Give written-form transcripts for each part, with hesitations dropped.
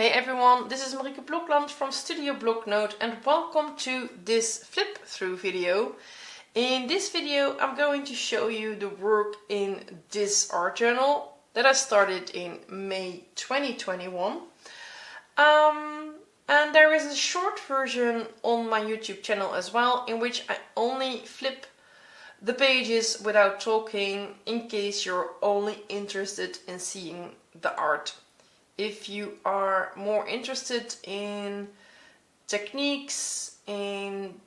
Hey everyone, this is Marieke Blokland from Studio Bloknote and welcome to this flip through video. In this video I'm going to show you the work in this art journal that I started in May 2021. And there is a short version on my YouTube channel as well, in which I only flip the pages without talking, in case you're only interested in seeing the art. If you are more interested in techniques, in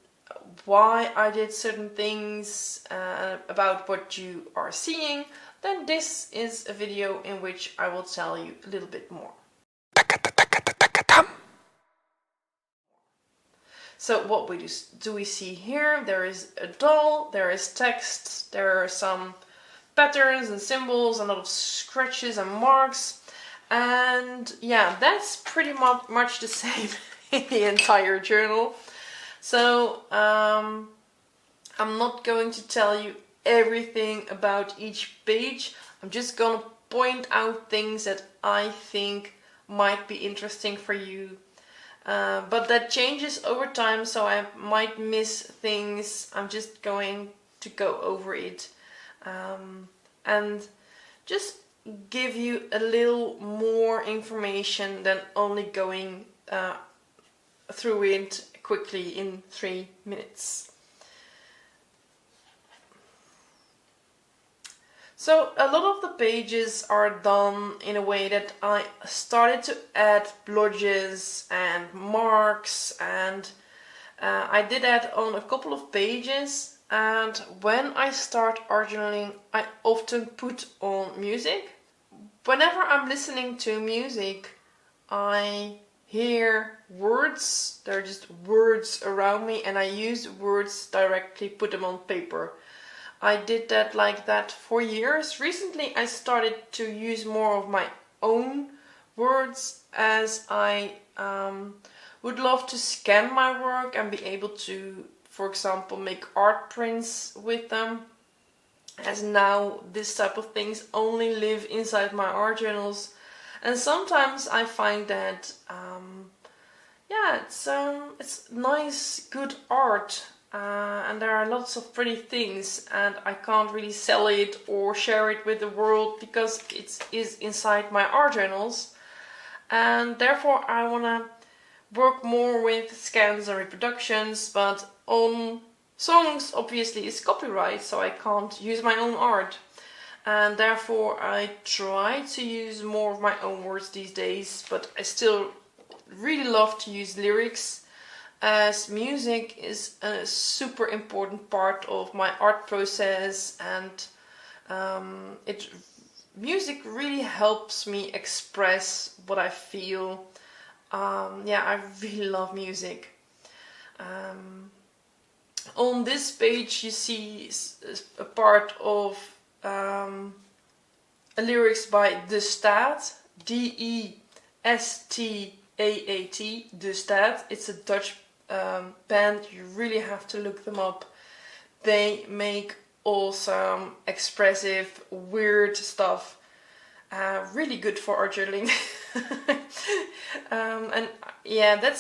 why I did certain things, about what you are seeing, then this is a video in which I will tell you a little bit more. So what do we see here? There is a doll, there is text, there are some patterns and symbols, a lot of scratches and marks. And yeah, that's pretty much the same in the entire journal. So I'm not going to tell you everything about each page. I'm just gonna point out things that I think might be interesting for you. But that changes over time, so I might miss things. I'm just going to go over it and just give you a little more information than only going through it quickly in 3 minutes. So a lot of the pages are done in a way that I started to add blotches and marks, and I did that on a couple of pages. And when I start art journaling, I often put on music. Whenever I'm listening to music, I hear words. There are just words around me, and I use words directly, put them on paper. I did that like that for years. Recently I started to use more of my own words, as I would love to scan my work and be able to, for example, make art prints with them, as now this type of things only live inside my art journals. And sometimes I find that yeah, it's nice, good art, and there are lots of pretty things, and I can't really sell it or share it with the world because it is inside my art journals. And therefore I want to work more with scans and reproductions, but on songs obviously is copyright, so I can't use my own art, and therefore I try to use more of my own words these days. But I still really love to use lyrics, as music is a super important part of my art process, and music really helps me express what I feel. Yeah, I really love music. On this page you see a part of a lyrics by De Staat, D-E-S-T-A-A-T, De Staat. It's a Dutch band, you really have to look them up. They make awesome, expressive, weird stuff. Really good for art journaling. And yeah,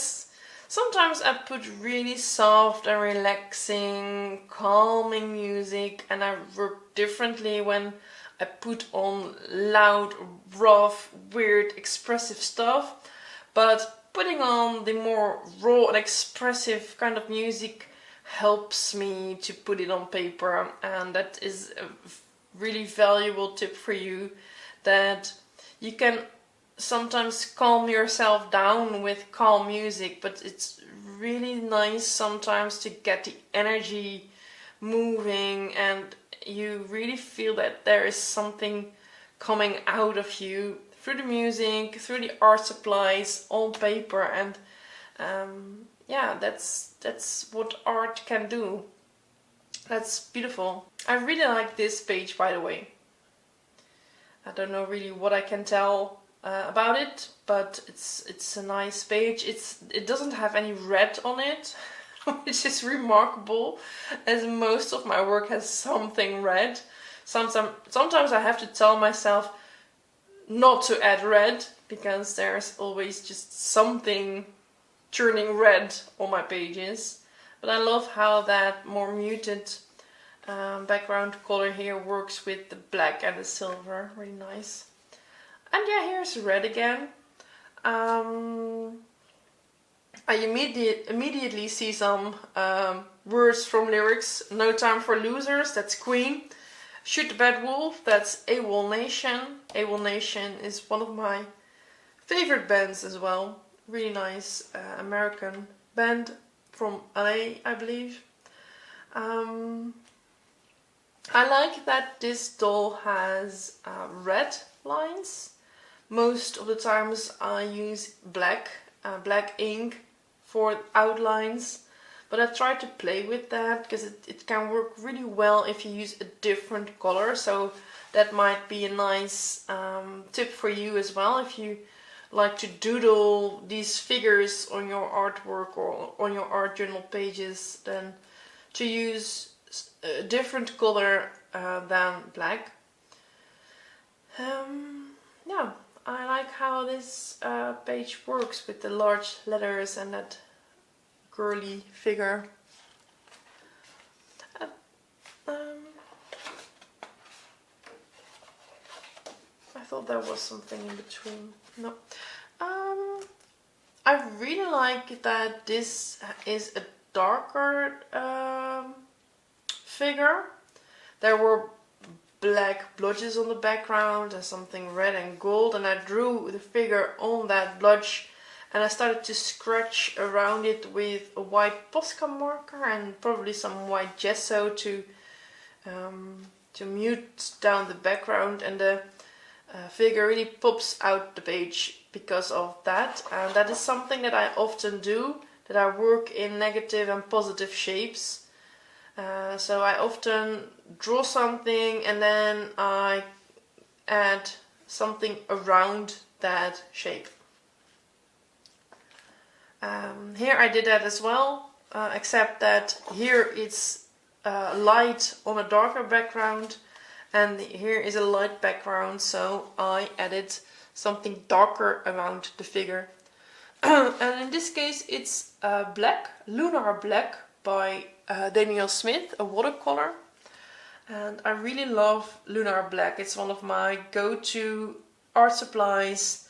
sometimes I put really soft and relaxing, calming music, and I work differently when I put on loud, rough, weird, expressive stuff. But putting on the more raw and expressive kind of music helps me to put it on paper, and that is a really valuable tip for you, that you can sometimes calm yourself down with calm music, but it's really nice sometimes to get the energy moving, and you really feel that there is something coming out of you through the music, through the art supplies, on paper. And yeah, that's what art can do. That's beautiful. I really like this page, by the way. I don't know really what I can tell about it, but it's a nice page. It doesn't have any red on it, which is remarkable, as most of my work has something red. Sometimes I have to tell myself, not to add red, because there's always just something turning red on my pages. But I love how that more muted background color here works with the black and the silver. Really nice. And yeah, here's red again. I immediately see some words from lyrics. No Time for Losers, that's Queen. Shoot the Bad Wolf, that's AWOL Nation. AWOL Nation is one of my favorite bands as well. Really nice American band from LA, I believe. I like that this doll has red lines. Most of the times I use black ink for outlines, but I try to play with that because it can work really well if you use a different color. So that might be a nice tip for you as well, if you like to doodle these figures on your artwork or on your art journal pages, then to use a different color than black. Yeah, I like how this page works with the large letters and that girly figure. I thought there was something in between. No. I really like that this is a darker figure. There were black blotches on the background and something red and gold, and I drew the figure on that blotch and I started to scratch around it with a white Posca marker and probably some white gesso to mute down the background, and the figure really pops out the page because of that. And that is something that I often do, that I work in negative and positive shapes. So I often draw something and then I add something around that shape. Here I did that as well, except that here it's light on a darker background and here is a light background, so I added something darker around the figure. And in this case it's black, Lunar Black by Daniel Smith, a watercolor. And I really love Lunar Black. It's one of my go-to art supplies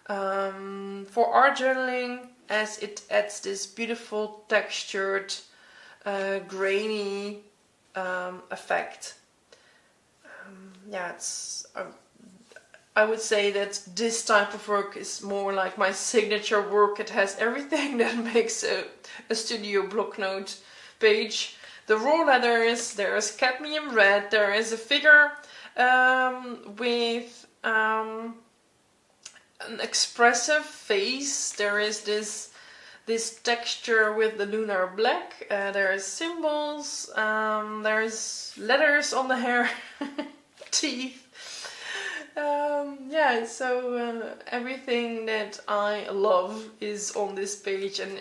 for art journaling, as it adds this beautiful textured, grainy effect. Yeah, I would say that this type of work is more like my signature work. It has everything that makes a Studio Bloknote page. The raw letters, there's cadmium red, there is a figure with an expressive face, there is this texture with the Lunar Black, there is symbols, there's letters on the hair, teeth. Yeah, so everything that I love is on this page, and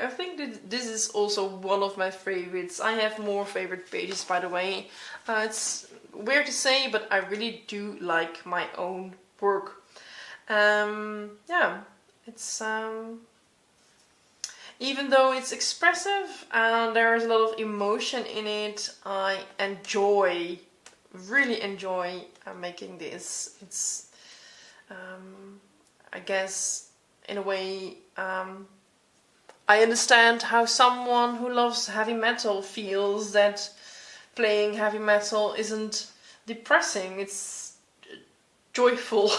I think that this is also one of my favorites. I have more favorite pages, by the way. It's weird to say, but I really do like my own work. Yeah, it's even though it's expressive and there is a lot of emotion in it, I really enjoy making this. It's I guess in a way I understand how someone who loves heavy metal feels, that playing heavy metal isn't depressing, it's a joyful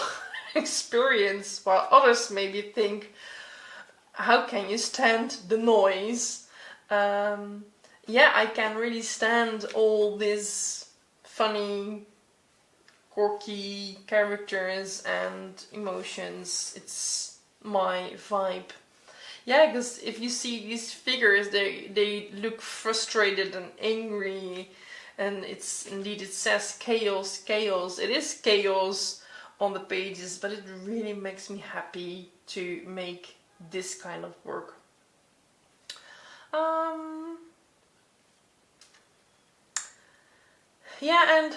experience, while others maybe think, how can you stand the noise? Yeah, I can really stand all these funny, quirky characters and emotions. It's my vibe. Yeah, because if you see these figures, they look frustrated and angry, and it's indeed, it says chaos, chaos. It is chaos on the pages, but it really makes me happy to make this kind of work. Yeah, and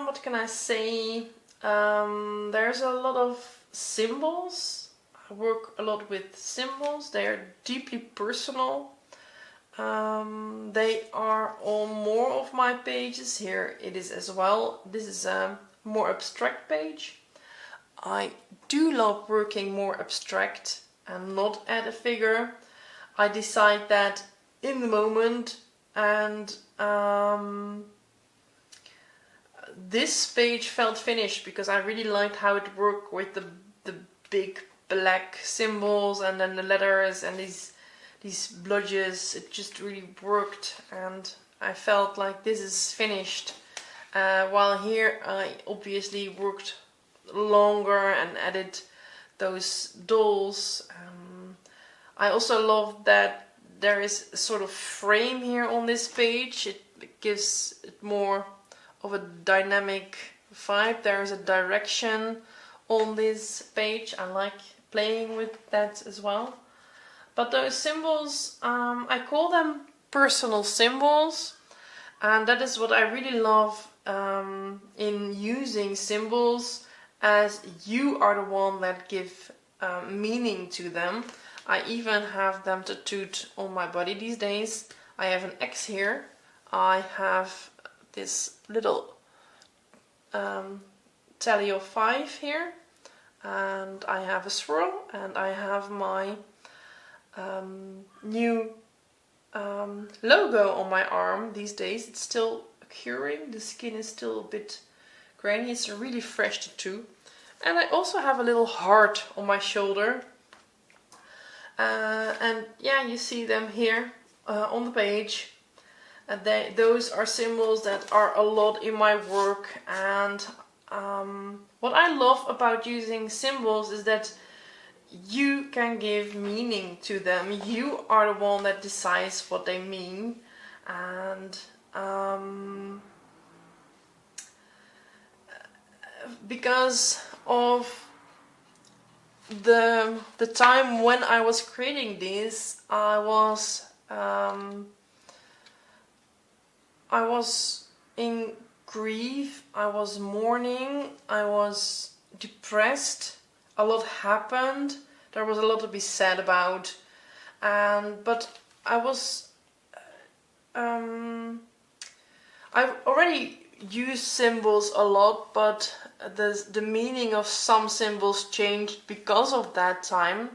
what can I say? There's a lot of symbols. I work a lot with symbols. They are deeply personal. They are on more of my pages. Here it is as well. This is a more abstract page. I do love working more abstract and not add a figure. I decide that in the moment, and this page felt finished because I really liked how it worked with the big black symbols and then the letters and these bludges. It just really worked, and I felt like this is finished. While here I obviously worked longer and added those dolls. I also love that there is a sort of frame here on this page. It gives it more of a dynamic vibe. There is a direction on this page. I like playing with that as well. But those symbols, I call them personal symbols, and that is what I really love in using symbols, as you are the one that give meaning to them. I even have them tattooed on my body these days. I have an X here. I have this little tally of 5 here, and I have a swirl, and I have my new logo on my arm these days. It's still curing, the skin is still a bit grainy. It's a really fresh tattoo. And I also have a little heart on my shoulder. And yeah, you see them here on the page. And those are symbols that are a lot in my work. And what I love about using symbols is that you can give meaning to them. You are the one that decides what they mean. And because of the time when I was creating this, I was in grief, I was mourning, I was depressed. A lot happened. There was a lot to be said about, but I've already used symbols a lot, but the meaning of some symbols changed because of that time.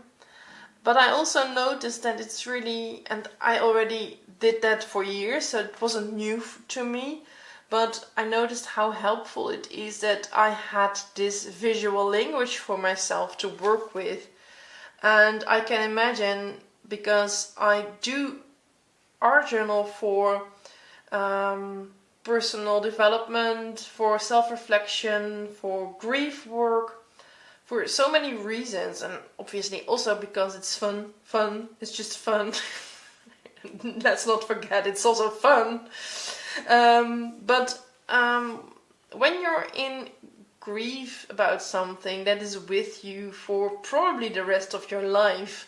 But I also noticed that it's really, and I already did that for years, so it wasn't new to me, but I noticed how helpful it is that I had this visual language for myself to work with. And I can imagine, because I do art journal for personal development, for self-reflection, for grief work, for so many reasons, and obviously also because it's fun, it's just fun. Let's not forget, it's also fun. But when you're in grief about something that is with you for probably the rest of your life,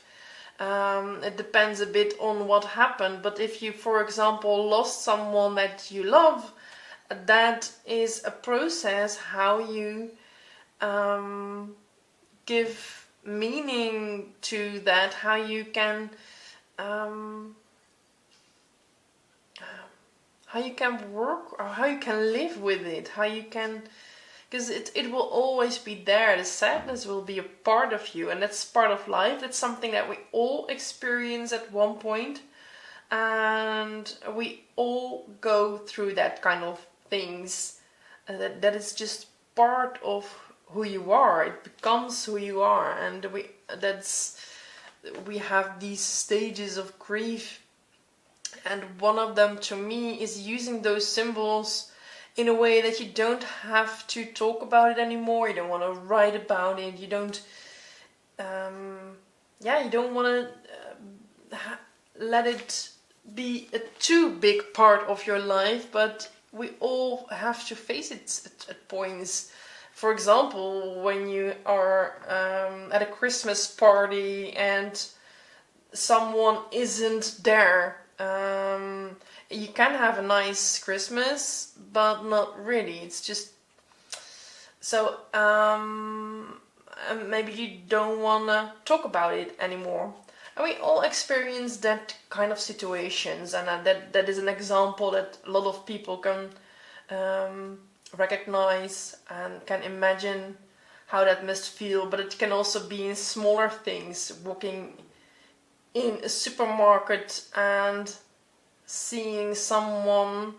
it depends a bit on what happened, but if you, for example, lost someone that you love, that is a process how you give meaning to that, how you can work, or how you can live with it, how you can, because it will always be there. The sadness will be a part of you, and that's part of life. That's something that we all experience at one point, and we all go through that kind of things. That is just part of who you are. It becomes who you are, and we have these stages of grief. And one of them, to me, is using those symbols in a way that you don't have to talk about it anymore. You don't want to write about it. You don't, you don't want to let it be a too big part of your life. But we all have to face it at points. For example, when you are at a Christmas party and someone isn't there. You can have a nice Christmas, but not really. It's just So maybe you don't want to talk about it anymore. And we all experience that kind of situations, and that is an example that a lot of people can recognize and can imagine how that must feel. But it can also be in smaller things, walking in a supermarket and seeing someone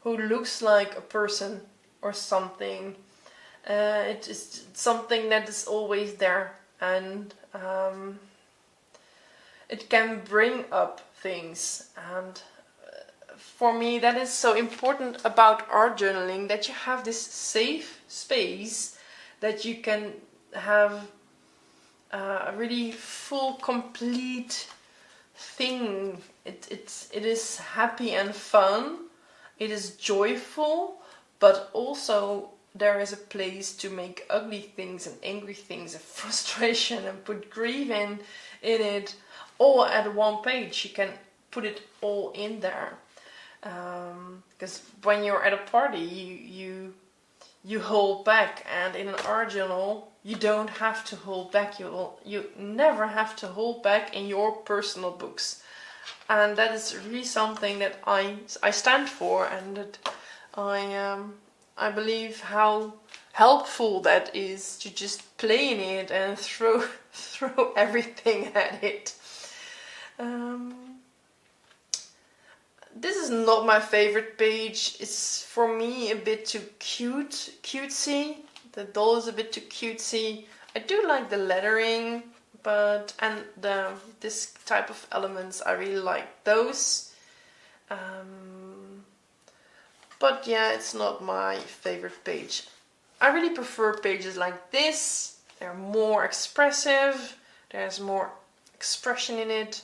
who looks like a person or something. It is something that is always there, and it can bring up things. And for me, that is so important about art journaling, that you have this safe space that you can have a really full, complete thing. It is happy and fun. It is joyful, but also there is a place to make ugly things and angry things and frustration and put grief in it, all at one page. You can put it all in there, because when you're at a party, you hold back, and in an art journal you don't have to hold back. You never have to hold back in your personal books, and that is really something that I stand for, and that I believe how helpful that is, to just play in it and throw everything at it. This is not my favorite page. It's for me a bit too cutesy. The doll is a bit too cutesy. I do like the lettering, and this type of elements, I really like those. But yeah, it's not my favorite page. I really prefer pages like this. They're more expressive. There's more expression in it.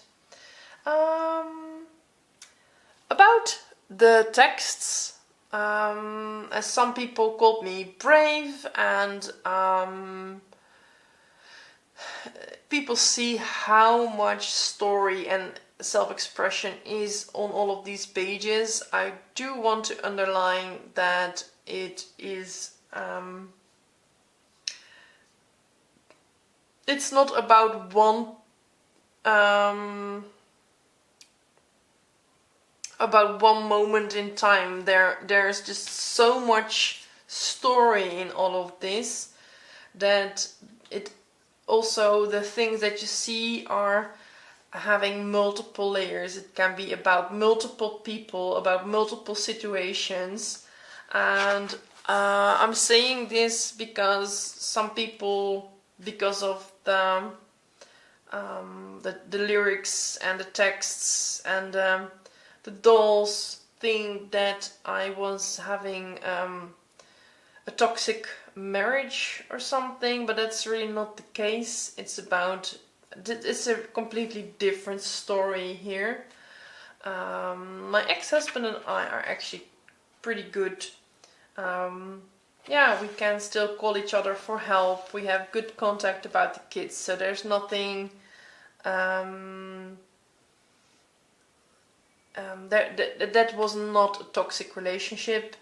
About the texts, as some people called me brave, and people see how much story and self-expression is on all of these pages. I do want to underline that it is it's not about one moment in time. There's just so much story in all of this, that it also, the things that you see are having multiple layers. It can be about multiple people, about multiple situations. And I'm saying this because some people, because of the lyrics and the texts and the dolls, think that I was having a toxic marriage or something, but that's really not the case. It's a completely different story here. My ex-husband and I are actually pretty good. Yeah, we can still call each other for help. We have good contact about the kids, so there's nothing that was not a toxic relationship,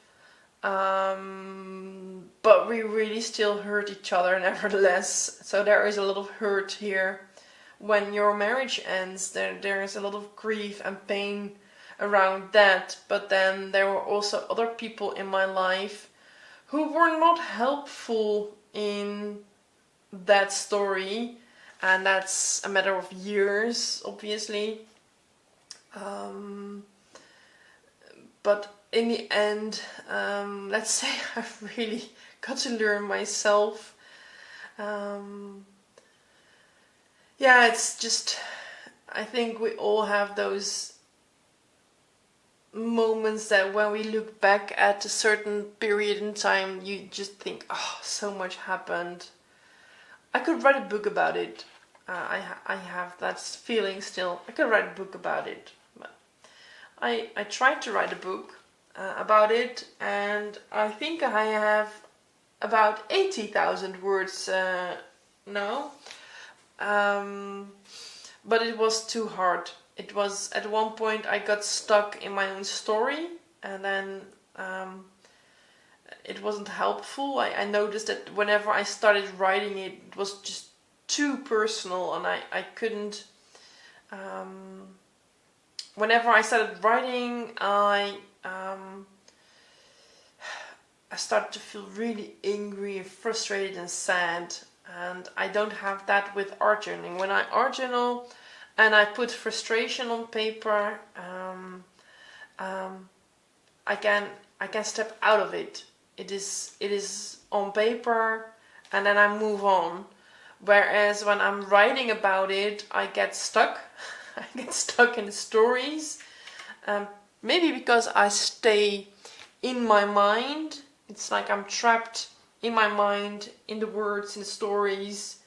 but we really still hurt each other nevertheless. So there is a lot of hurt here. When your marriage ends, there is a lot of grief and pain around that. But then there were also other people in my life who were not helpful in that story, and that's a matter of years, obviously. But in the end, let's say I've really got to learn myself. Yeah, it's just, I think we all have those moments that when we look back at a certain period in time, you just think, oh, so much happened. I could write a book about it. I have that feeling still. I could write a book about it. But I tried to write a book about it, and I think I have about 80,000 words now. But it was too hard. It was, at one point I got stuck in my own story, and then it wasn't helpful. I noticed that whenever I started writing it, it was just too personal, and I couldn't. Whenever I started writing, I started to feel really angry and frustrated and sad, and I don't have that with art journaling. When I art journal and I put frustration on paper, I can step out of it. It is on paper, and then I move on. Whereas when I'm writing about it, I get stuck. I get stuck in the stories. Maybe because I stay in my mind. It's like I'm trapped in my mind, in the words, in the stories.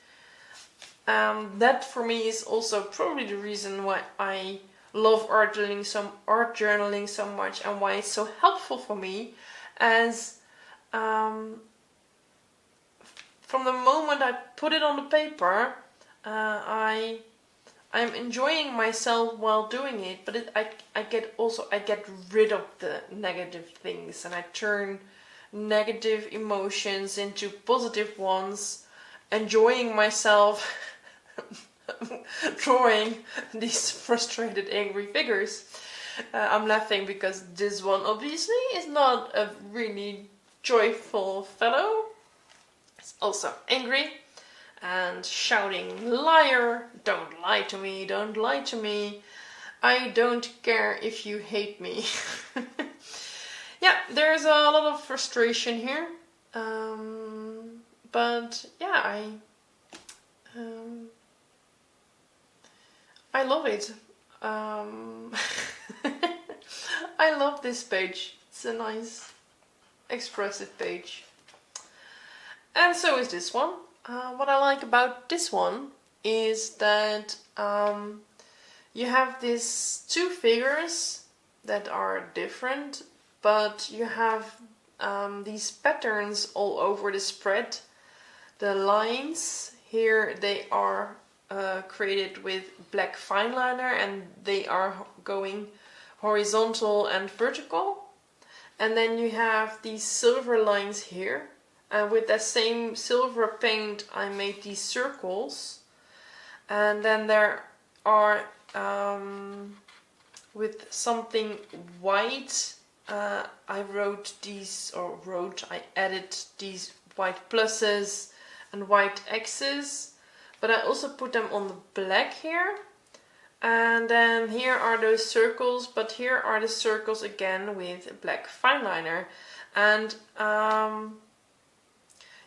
That for me is also probably the reason why I love art journaling so much, and why it's so helpful for me. As from the moment I put it on the paper, I'm enjoying myself while doing it, but I get rid of the negative things, and I turn negative emotions into positive ones, enjoying myself drawing these frustrated, angry figures. I'm laughing because this one obviously is not a really joyful fellow. It's also angry and shouting, "Liar! Don't lie to me, don't lie to me. I don't care if you hate me." Yeah, there's a lot of frustration here. But yeah, I love it. I love this page. It's a nice, expressive page. And so is this one. What I like about this one is that you have these two figures that are different, but you have these patterns all over the spread. The lines here, they are created with black fine liner, and they are going horizontal and vertical. And then you have these silver lines here, and with that same silver paint I made these circles. And then there are with something white, I added these white pluses and white X's, but I also put them on the black here. And then here are those circles, but here are the circles again with black fine liner. And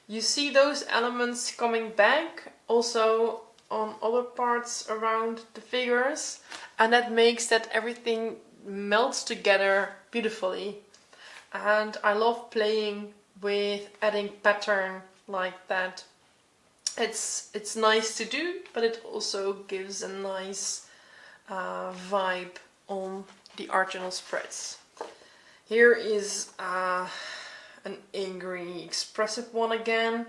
you see those elements coming back also on other parts around the figures, and that makes that everything melts together beautifully. And I love playing with adding pattern like that. It's nice to do, but it also gives a nice vibe on the art journal spreads. Here is an angry, expressive one again.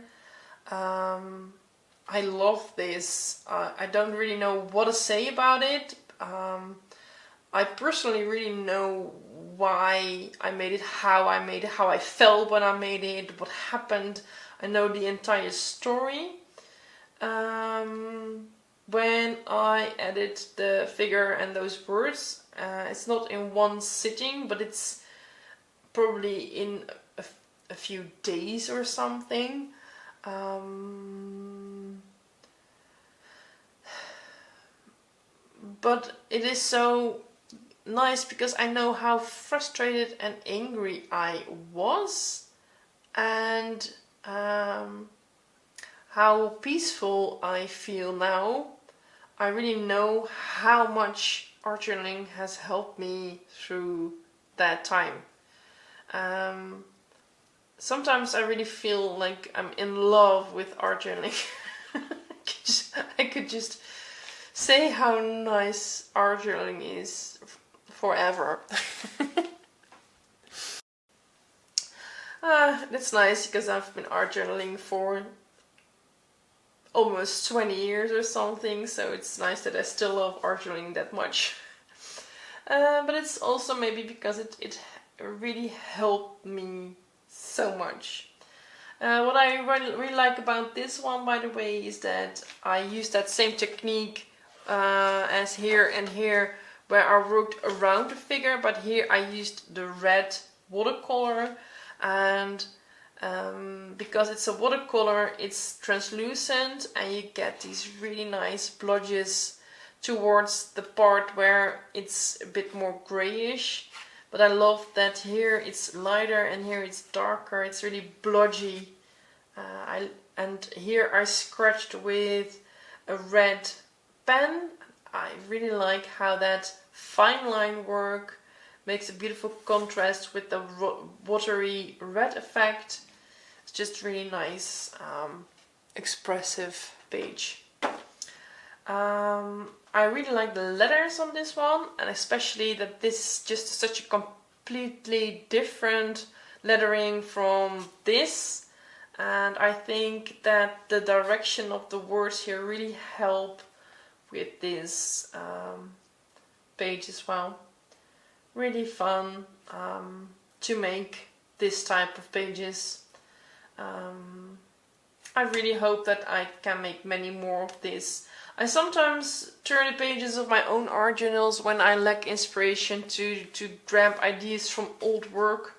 I love this. I don't really know what to say about it. I personally really know why I made it, how I felt when I made it, what happened. I know the entire story. When I added the figure and those words, it's not in one sitting, but it's probably in a few days or something. But it is so nice because I know how frustrated and angry I was, and how peaceful I feel now. I really know how much art journaling has helped me through that time. Sometimes I really feel like I'm in love with art journaling. I could just say how nice art journaling is forever. That's nice because I've been art journaling for almost 20 years or something, so it's nice that I still love art journaling that much. But it's also maybe because it really helped me so much. What I really like about this one, by the way, is that I use that same technique as here and here, where I worked around the figure, but here I used the red watercolor, and because it's a watercolor, it's translucent, and you get these really nice blotches towards the part where it's a bit more grayish. But I love that here it's lighter and here it's darker. It's really blotchy. And here I scratched with a red pen. I really like how that fine line work makes a beautiful contrast with the watery red effect. It's just really nice, expressive page. I really like the letters on this one, and especially that this is just such a completely different lettering from this, and I think that the direction of the words here really help with this page as well. Really fun to make this type of pages. I really hope that I can make many more of this. I sometimes turn the pages of my own art journals when I lack inspiration to grab ideas from old work.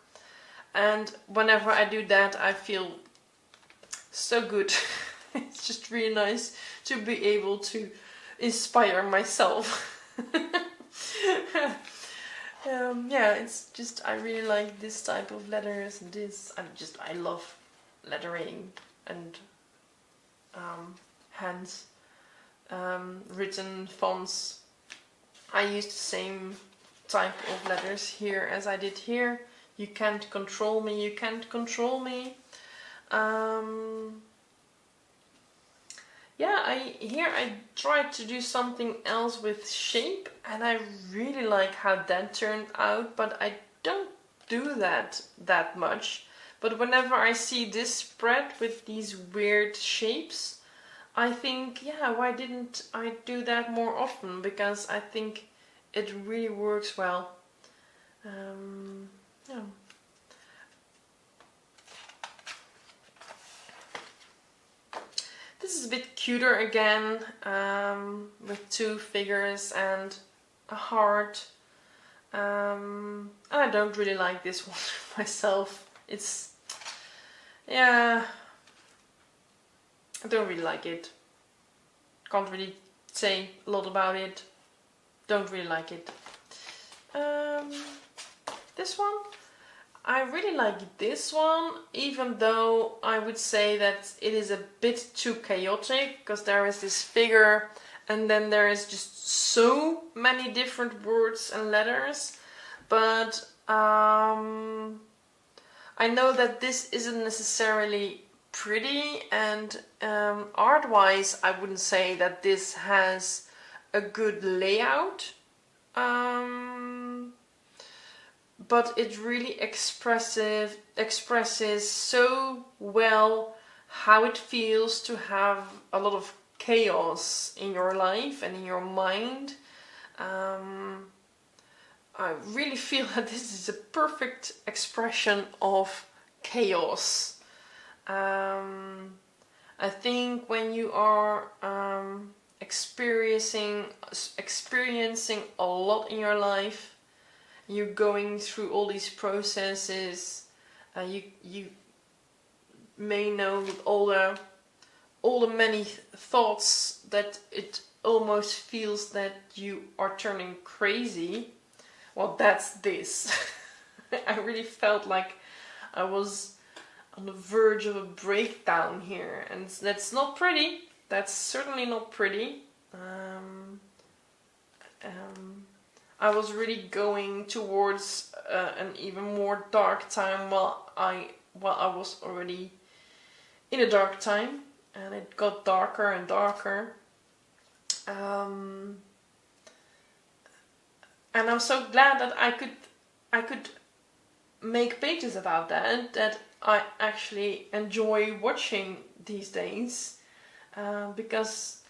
And whenever I do that, I feel so good. It's just really nice to be able to inspire myself. Yeah, it's just, I really like this type of letters and this. I love lettering and hands. Written fonts. I used the same type of letters here as I did here. You can't control me, you can't control me. Yeah, here I tried to do something else with shape, and I really like how that turned out, but I don't do that much. But whenever I see this spread with these weird shapes, I think, yeah, why didn't I do that more often? Because I think it really works well. Yeah. This is a bit cuter again, with two figures and a heart. I don't really like this one myself. It's, yeah, I don't really like it. Can't really say a lot about it. Don't really like it. This one, I really like this one, even though I would say that it is a bit too chaotic, because there is this figure and then there is just so many different words and letters. But I know that this isn't necessarily pretty, and art-wise I wouldn't say that this has a good layout, but it really expresses so well how it feels to have a lot of chaos in your life and in your mind. I really feel that this is a perfect expression of chaos. I think when you are experiencing a lot in your life, you're going through all these processes, you may know all the many thoughts that it almost feels that you are turning crazy. Well, that's this. I really felt like I was on the verge of a breakdown here, and that's not pretty. That's certainly not pretty. I was really going towards an even more dark time while I was already in a dark time, and it got darker and darker. And I'm so glad that I could make pages about that I actually enjoy watching these days, because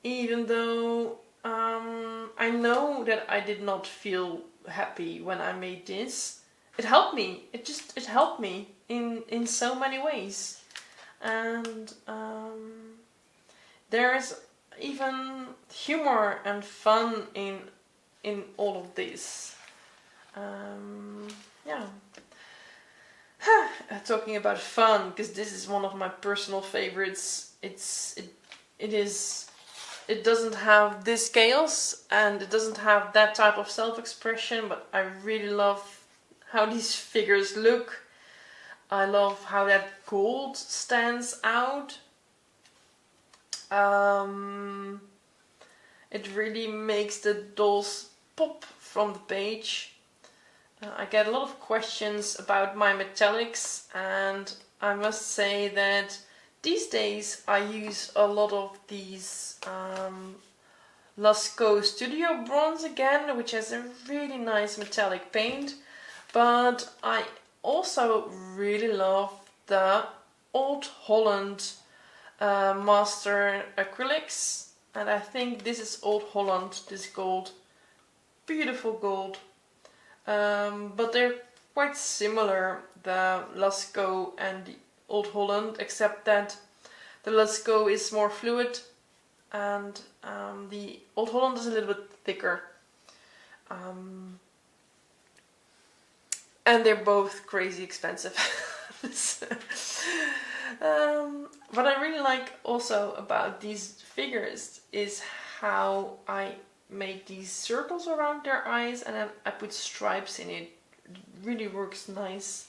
even though I know that I did not feel happy when I made this, it helped me. It helped me in so many ways. And there is even humor and fun in all of this. Yeah. Talking about fun, because this is one of my personal favorites. It doesn't have this chaos and it doesn't have that type of self-expression, but I really love how these figures look. I love how that gold stands out. It really makes the dolls pop from the page. I get a lot of questions about my metallics, and I must say that these days I use a lot of these Lascaux Studio Bronze again, which has a really nice metallic paint, but I also really love the Old Holland Master Acrylics, and I think this is Old Holland, this gold, beautiful gold. But they're quite similar, the Lascaux and the Old Holland, except that the Lascaux is more fluid and the Old Holland is a little bit thicker. And they're both crazy expensive. What I really like also about these figures is how I made these circles around their eyes and then I put stripes in it. It really works nice.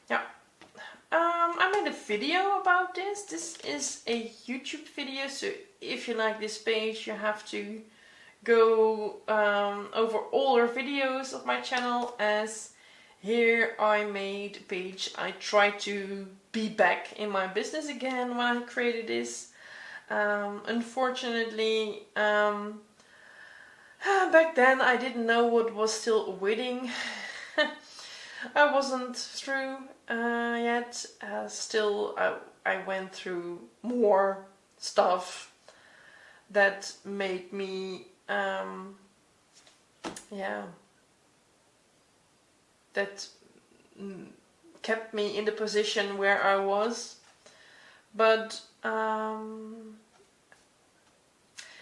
Yeah. I made a video about this. This is a YouTube video, so if you like this page you have to go over older videos of my channel, as here I made a page. I tried to be back in my business again when I created this. Unfortunately, back then I didn't know what was still awaiting. I wasn't through yet. Still, I went through more stuff that made me, that kept me in the position where I was. But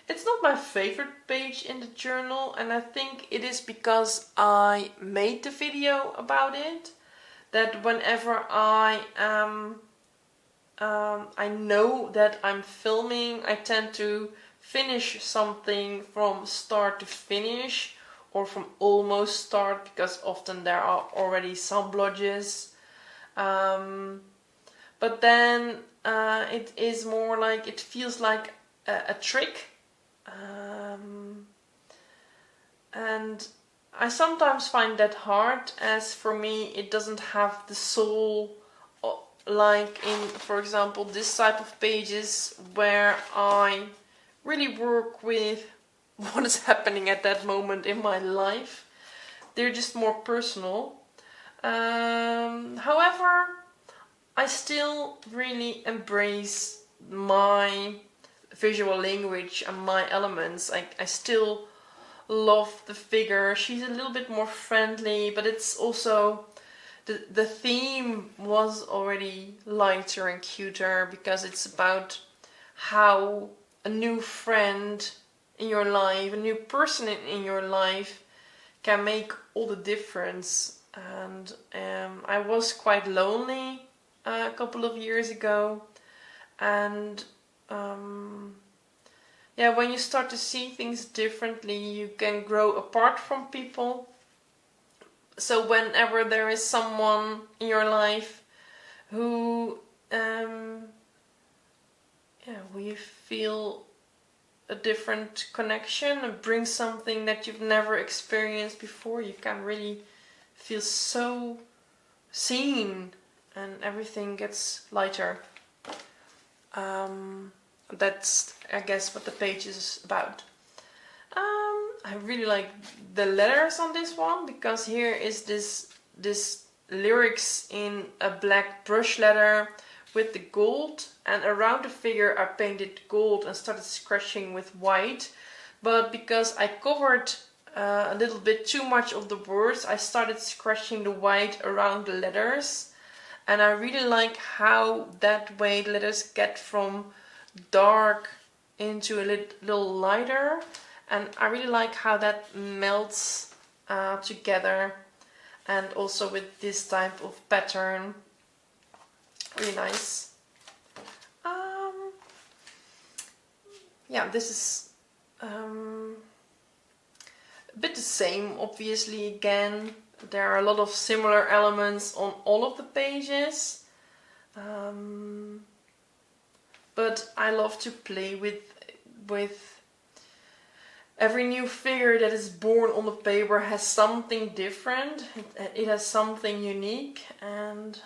it's not my favorite page in the journal, and I think it is because I made the video about it, that whenever I know that I'm filming, I tend to finish something from start to finish, or from almost start, because often there are already some blotches. But then it is more like, it feels like a trick. And I sometimes find that hard, as for me it doesn't have the soul like in, for example, this type of pages where I really work with what is happening at that moment in my life. They're just more personal. However, I still really embrace my visual language and my elements. I still love the figure. She's a little bit more friendly, but it's also the theme was already lighter and cuter, because it's about how a new friend in your life, a new person in your life can make all the difference. And I was quite lonely a couple of years ago, and yeah, when you start to see things differently, you can grow apart from people. So whenever there is someone in your life who you feel a different connection and brings something that you've never experienced before, you can really feel so seen, and everything gets lighter. That's, I guess, what the page is about. I really like the letters on this one, because here is this lyrics in a black brush letter with the gold, and around the figure I painted gold and started scratching with white. But because I covered a little bit too much of the words, I started scratching the white around the letters. And I really like how that way the letters get from dark into a little lighter. And I really like how that melts together. And also with this type of pattern. Really nice. Yeah, this is a bit the same, obviously. Again, there are a lot of similar elements on all of the pages, but I love to play with every new figure that is born on the paper has something different. It has something unique, and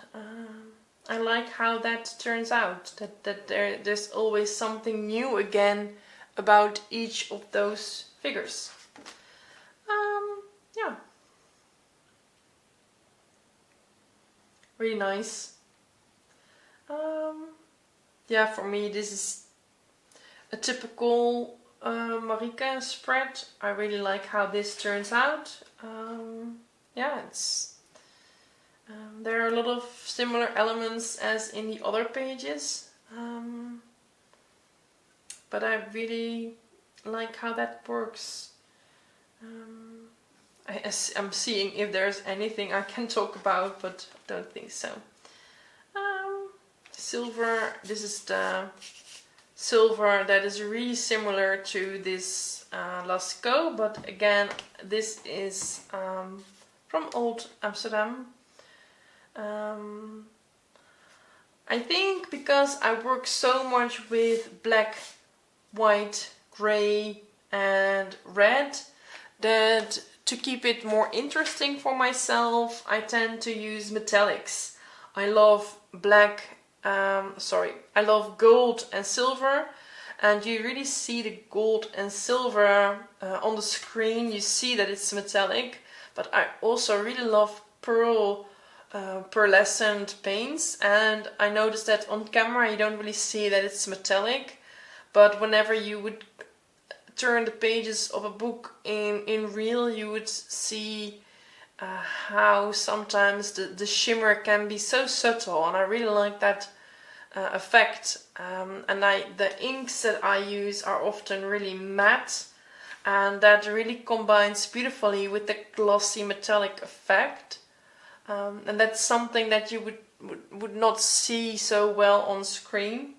I like how that turns out, that there's always something new again about each of those figures. Yeah. Really nice. Yeah, for me this is a typical Marieke spread. I really like how this turns out. Yeah, it's there are a lot of similar elements as in the other pages, but I really like how that works. I'm seeing if there's anything I can talk about, but I don't think so. Silver, this is the silver that is really similar to this Lascaux, but again this is from Old Amsterdam. I think because I work so much with black, white, grey and red, that to keep it more interesting for myself I tend to use metallics. I love I love gold and silver, and you really see the gold and silver on the screen. You see that it's metallic, but I also really love pearlescent paints, and I noticed that on camera you don't really see that it's metallic, but whenever you would turn the pages of a book in real, you would see how sometimes the shimmer can be so subtle, and I really like that effect. And the inks that I use are often really matte, and that really combines beautifully with the glossy metallic effect. And that's something that you would not see so well on screen.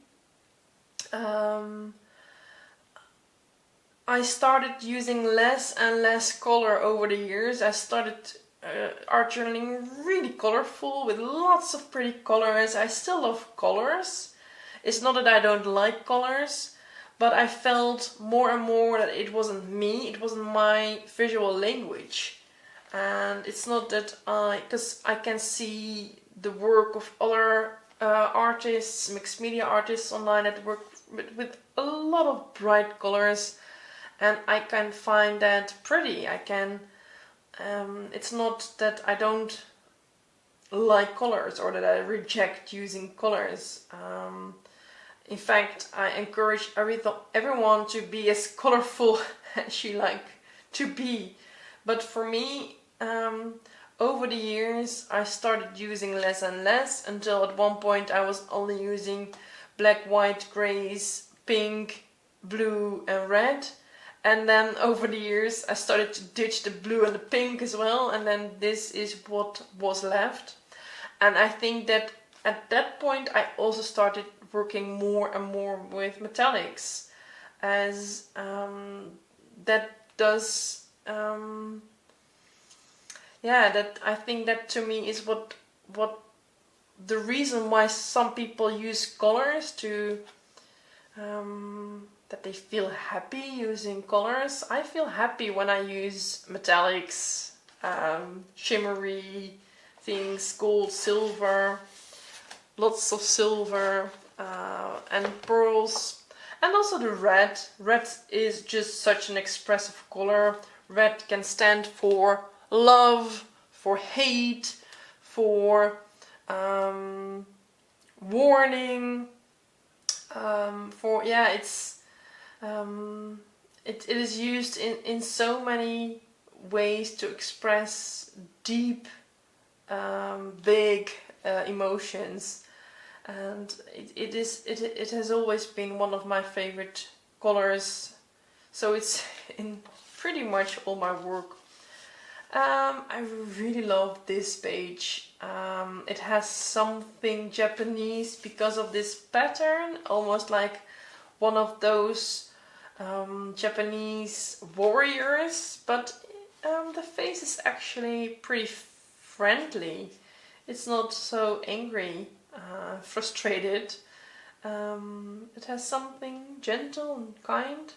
I started using less and less color over the years. I started art journaling really colorful with lots of pretty colors. I still love colors. It's not that I don't like colors, but I felt more and more that it wasn't me, it wasn't my visual language. And it's not that because I can see the work of other artists, mixed media artists online that work with a lot of bright colors, and I can find that pretty. I can, it's not that I don't like colors or that I reject using colors. In fact, I encourage everyone to be as colorful as you like to be. But for me, over the years I started using less and less, until at one point I was only using black, white, greys, pink, blue and red. And then over the years I started to ditch the blue and the pink as well, and then this is what was left. And I think that at that point I also started working more and more with metallics, as that does that I think that to me is what the reason why some people use colors to that they feel happy using colors. I feel happy when I use metallics, shimmery things, gold, silver, lots of silver, and pearls, and also the red. Red is just such an expressive color. Red can stand for love, for hate, for warning, it is used in so many ways to express deep, big emotions, and it has always been one of my favorite colors, so it's in pretty much all my work. I really love this page. It has something Japanese because of this pattern, almost like one of those Japanese warriors, but the face is actually pretty friendly. It's not so angry, frustrated. It has something gentle and kind,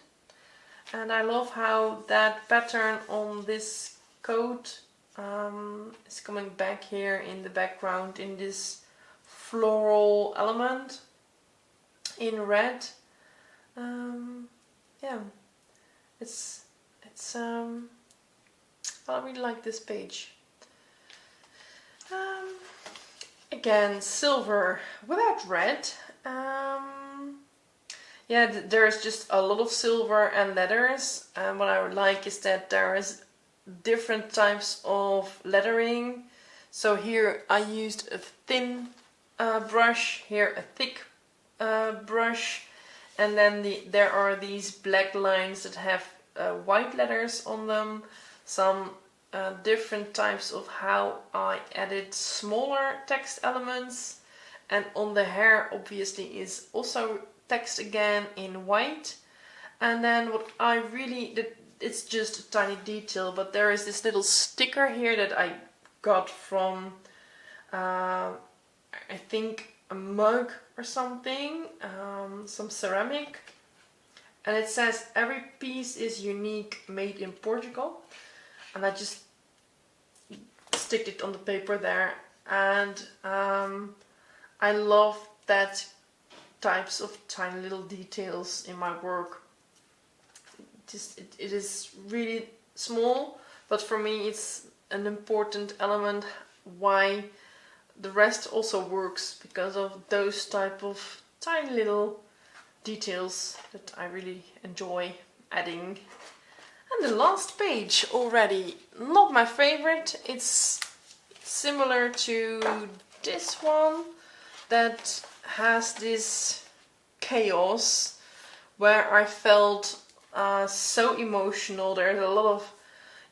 and I love how that pattern on this coat is coming back here in the background in this floral element in red. Yeah, it's I really like this page. Again, silver without red. Yeah, there's just a lot of silver and letters, and what I like is that there is different types of lettering. So here I used a thin brush, here a thick brush, and then there are these black lines that have white letters on them. Some different types of how I added smaller text elements, and on the hair obviously is also text again in white. And then what I really did, it's just a tiny detail, but there is this little sticker here that I got from I think a mug or something, some ceramic, and it says every piece is unique, made in Portugal, and I just stick it on the paper there. And I love that types of tiny little details in my work. It is really small, but for me it's an important element why the rest also works, because of those type of tiny little details that I really enjoy adding. And the last page already, not my favorite. It's similar to this one that has this chaos where I felt so emotional. There's a lot of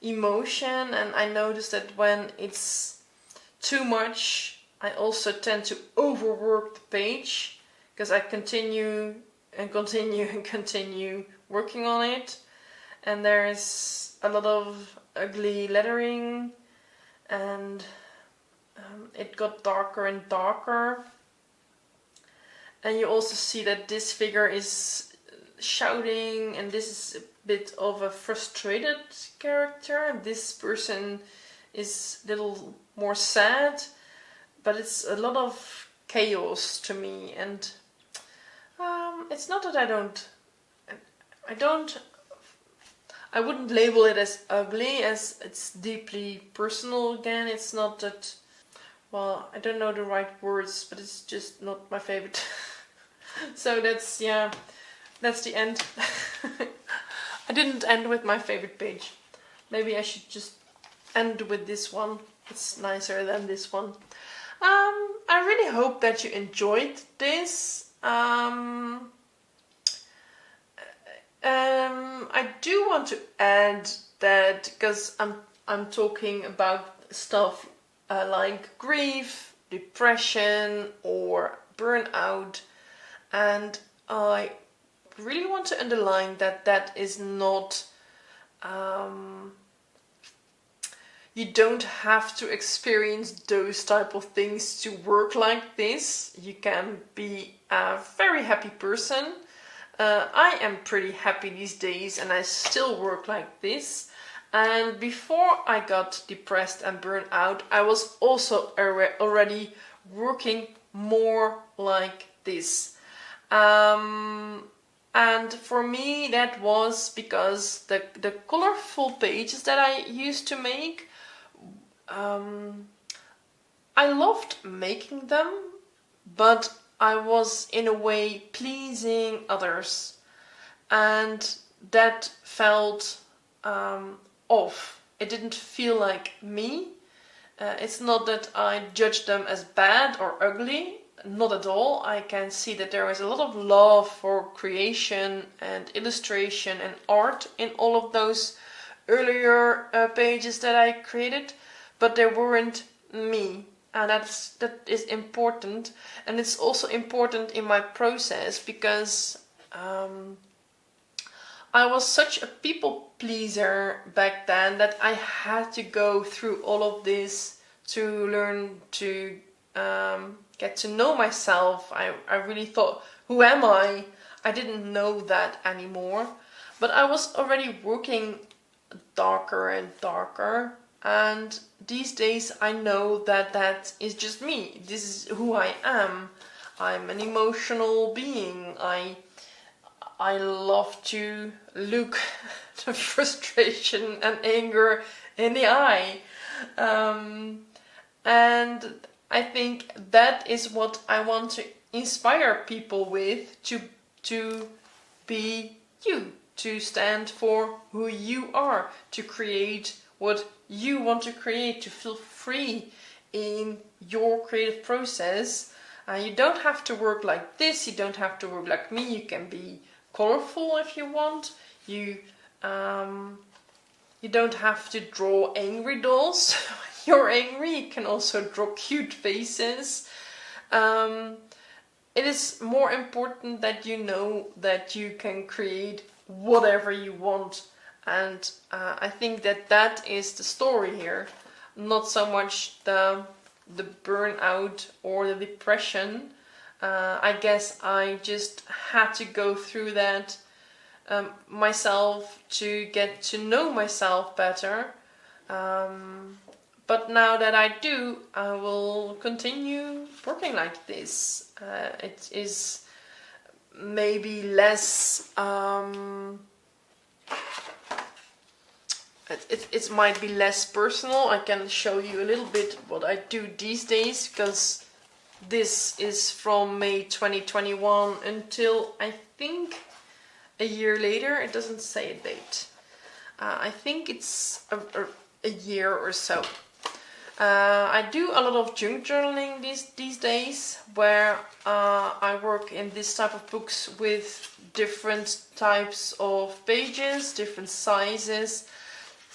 emotion, and I noticed that when it's too much I also tend to overwork the page, because I continue and continue and continue working on it, and there's a lot of ugly lettering, and it got darker and darker. And you also see that this figure is shouting, and this is a bit of a frustrated character. This person is a little more sad, but it's a lot of chaos to me. And it's not that I wouldn't label it as ugly, as it's deeply personal again. It's not that, well, I don't know the right words, but it's just not my favorite. So that's the end. I didn't end with my favorite page. Maybe I should just end with this one. It's nicer than this one. I really hope that you enjoyed this. I do want to add that, because I'm talking about stuff like grief, depression, or burnout, and I really want to underline that that is not, you don't have to experience those type of things to work like this. You can be a very happy person. I am pretty happy these days, and I still work like this. And before I got depressed and burned out, I was also already working more like this. And for me that was because the colorful pages that I used to make, I loved making them, but I was in a way pleasing others, and that felt off. it didn't feel like me. It's not that I judge them as bad or ugly, not at all. I can see that there is a lot of love for creation and illustration and art in all of those earlier pages that I created, but they weren't me. And that is important, and it's also important in my process because I was such a people pleaser back then that I had to go through all of this to learn to get to know myself. I really thought, who am I? I didn't know that anymore, but I was already working darker and darker. And these days I know that that is just me. This is who I am. I'm an emotional being. I love to look the frustration and anger in the eye. And I think that is what I want to inspire people with, to be you, to stand for who you are, to create what you want to create, to feel free in your creative process. You don't have to work like this, you don't have to work like me. You can be colorful if you want. You don't have to draw angry dolls when you're angry. You can also draw cute faces. It is more important that you know that you can create whatever you want. And I think that that is the story here, not so much the burnout or the depression. I guess I just had to go through that myself to get to know myself better. But now that I do, I will continue working like this. It is maybe less... It might be less personal. I can show you a little bit what I do these days, because this is from May 2021 until I think a year later. It doesn't say a date. I think it's a year or so. I do a lot of junk journaling these days, where I work in this type of books with different types of pages, different sizes.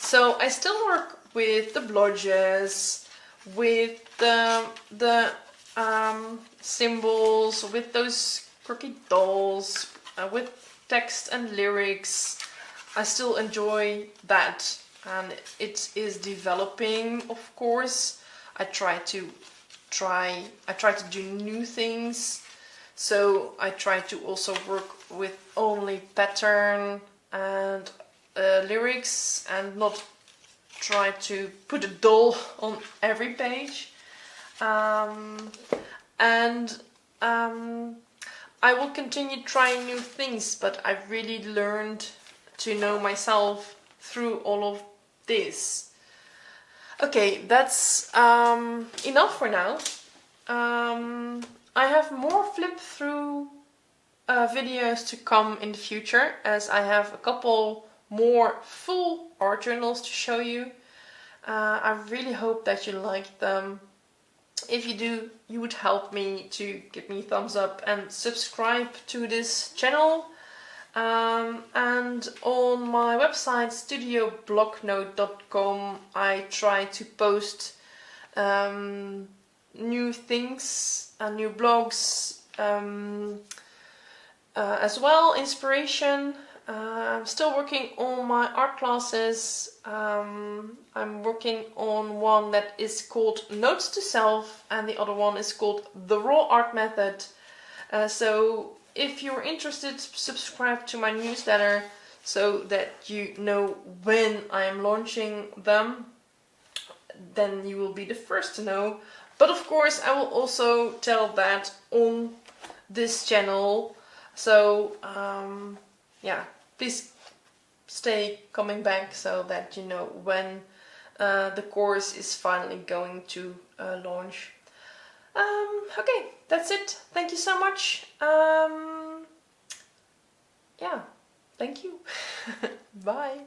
So I still work with the blodges, with the symbols, with those quirky dolls, with text and lyrics. I still enjoy that, and it is developing, of course. I try to do new things. So I try to also work with only pattern and lyrics, and not try to put a doll on every page. I will continue trying new things, but I've really learned to know myself through all of this. Okay, that's enough for now. I have more flip through videos to come in the future, as I have a couple more full art journals to show you. I really hope that you like them. If you do, you would help me to give me a thumbs up and subscribe to this channel. And on my website studiobloknote.com I try to post new things and new blogs, as well, inspiration. I'm still working on my art classes. I'm working on one that is called Notes to Self, and the other one is called The Raw Art Method. So if you're interested, subscribe to my newsletter so that you know when I am launching them. Then you will be the first to know. But of course I will also tell that on this channel. So yeah, please stay coming back so that you know when the course is finally going to launch. Okay, that's it. Thank you so much. Yeah, thank you. Bye.